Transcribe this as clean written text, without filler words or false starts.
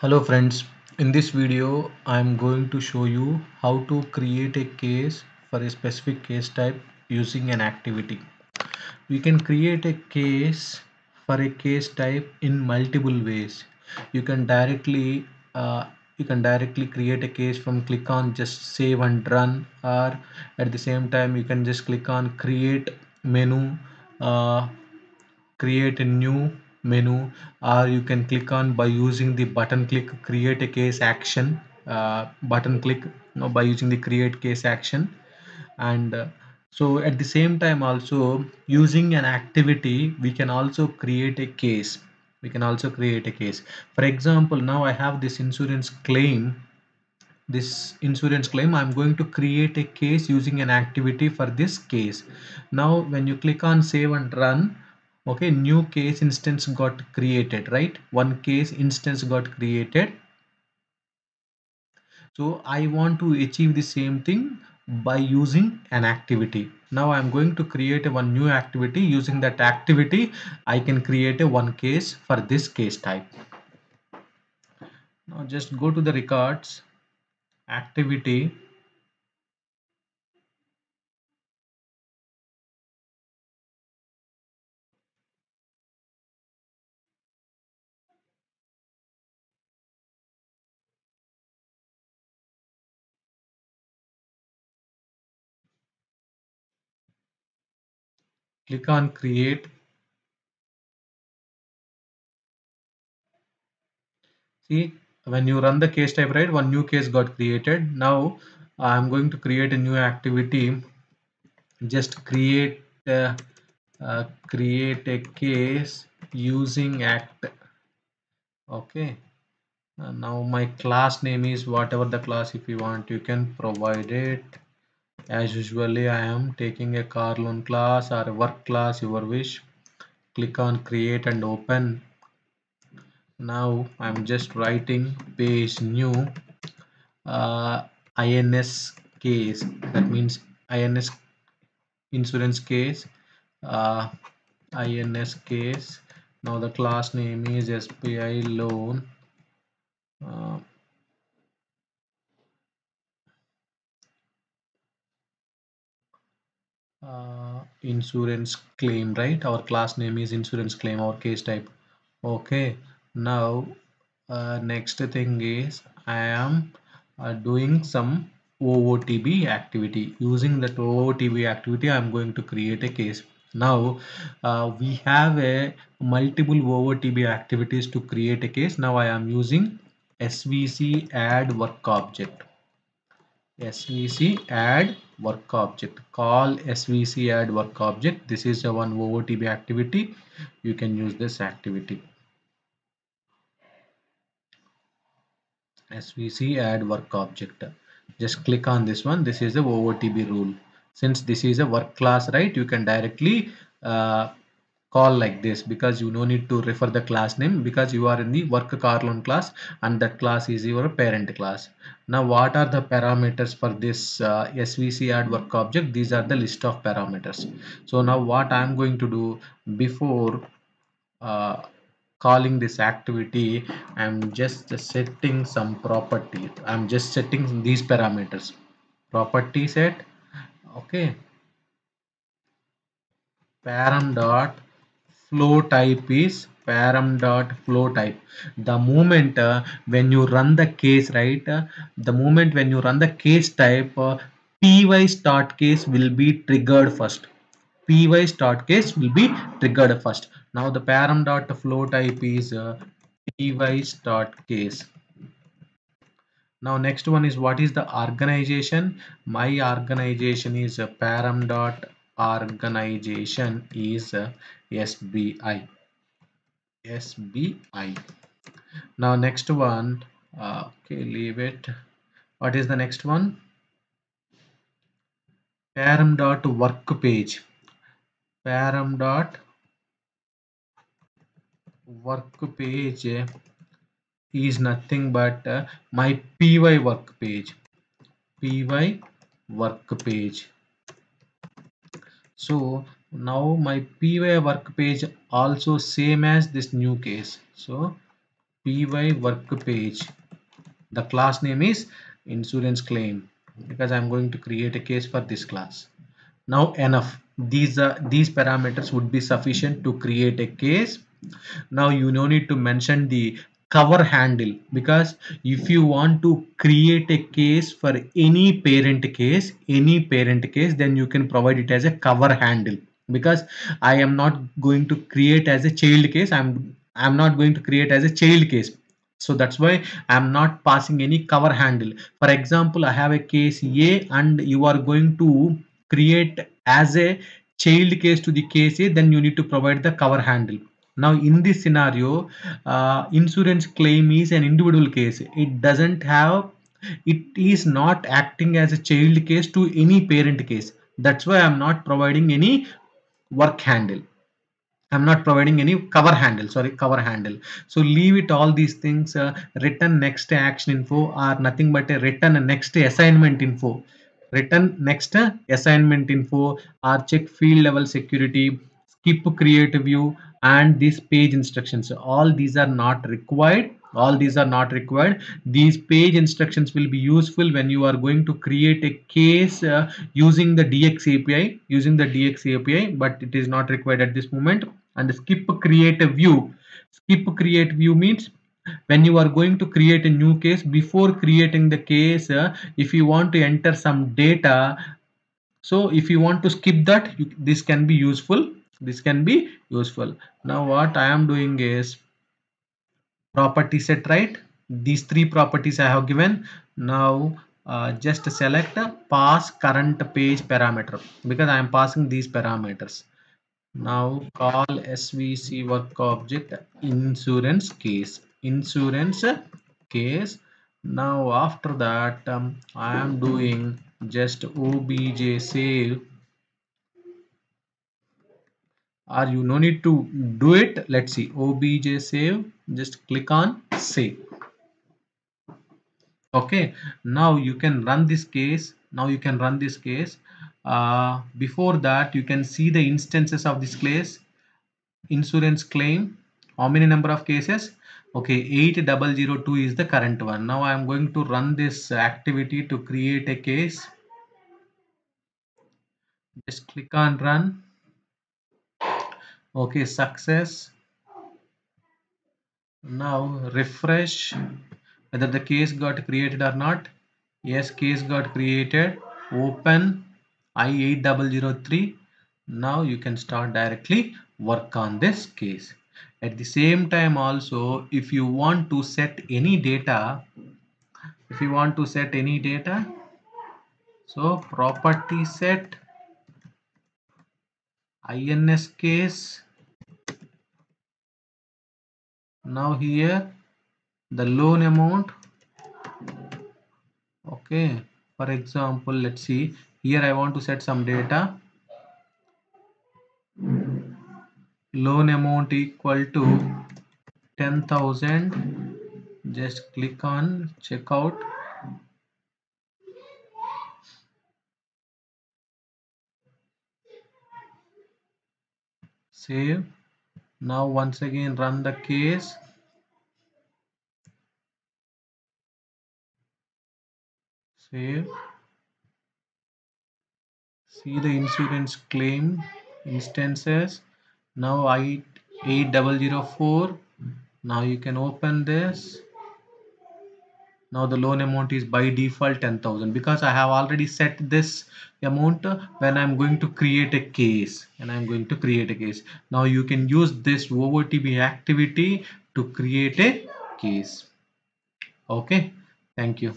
Hello friends, in this video I am going to show you how to create a case for a specific case type using an activity. We can create a case for a case type in multiple ways. You can directly uh, create a case from click on just save and run, or at the same time you can just click on create menu, uh, create a new menu, or you can click on by using the button click create a case action button click, by using the create case action. And so at the same time also using an activity we can also create a case. For example, now I have this insurance claim. I'm going to create a case using an activity for this case. Now when you click on save and run, okay, new case instance got created, right? One case instance got created. So I want to achieve the same thing by using an activity. Now I'm going to create a one new activity. Using that activity I can create a one case for this case type. Now just go to the records, activity, click on create. See, when you run the case type, right, one new case got created. Now I'm going to create a new activity. Just create a case using act. Okay. Now my class name is whatever the class. If you want, you can provide it. As usually, I am taking a car loan class or a work class, your wish. Click on create and open. Now I'm just writing page new, INS case. That means INS insurance case, uh, INS case. Now the class name is SPI loan. Uh, Insurance claim, right? Our class name is insurance claim, our case type. Okay. Now next thing is I am doing some OOTB activity. Using that OOTB activity I am going to create a case. Now we have a multiple OOTB activities to create a case. Now I am using SVC add work object. SVC add work object. Call SVC add work object. This is a one OOTB activity. You can use this activity. SVC add work object. Just click on this one. This is the OOTB rule. Since this is a work class, right? You can directly call like this, because you no need to refer the class name, because you are in the work car loan class and that class is your parent class. Now what are the parameters for this SVC add work object? These are the list of parameters. So now what I am going to do, before uh, calling this activity, I'm just setting some property. I'm just setting these parameters. Property set. Okay. Param dot flow type is param dot flow type. The moment when you run the case, right, the moment when you run the case type, py start case will be triggered first. Py start case will be triggered first. Now the param dot flow type is py start case. Now next one is, what is the organization? My organization is param dot organization is SBI. SBI. Now next one, okay, leave it. What is the next one? Param dot work page. Param dot work page is nothing but my py work page. Py work page. So now my py work page also same as this new case. So py work page. The class name is insurance claim because I'm going to create a case for this class. Now enough. These parameters would be sufficient to create a case. Now you no need to mention the cover handle, because if you want to create a case for any parent case, then you can provide it as a cover handle. Because I am not going to create as a child case, I'm not going to create as a child case. So that's why I'm not passing any cover handle. For example, I have a case A and you are going to create as a child case to the case A, then you need to provide the cover handle. Now in this scenario, insurance claim is an individual case. It is not acting as a child case to any parent case. That's why I'm not providing any work handle. I'm not providing any cover handle, sorry, cover handle. So leave it all these things. Return next action info are nothing but a return next assignment info. Return next assignment info or check field level security, skip create view, and these page instructions. All these are not required. All these are not required. These page instructions will be useful when you are going to create a case using the DX API, but it is not required at this moment. And skip create a view. Skip create view means when you are going to create a new case, before creating the case, if you want to enter some data, so if you want to skip that, this can be useful. This can be useful. Now what I am doing is property set, right? These three properties I have given. Now just select pass current page parameter, because I am passing these parameters. Now call svc work object insurance case. Now after that, I am doing just obj save, or you no need to do it. Let's see, obj save, just click on save. Okay, now you can run this case. Before that, you can see the instances of this case. Insurance claim, how many number of cases? Okay, 8002 is the current one. Now I am going to run this activity to create a case. Just click on run. Okay, success. Now refresh whether the case got created or not. Yes, case got created. Open I8003. Now you can start directly work on this case. At the same time also, if you want to set any data, so property set ins case. Now here the loan amount. Okay, for example, let's see, here I want to set some data. Loan amount equal to 10,000. Just click on checkout. Save. Now once again run the case. Save. See the insurance claim instances. Now I8004. Now you can open this. Now the loan amount is by default 10,000, because I have already set this amount when I'm going to create a case. Now you can use this OOTB activity to create a case. Okay, thank you.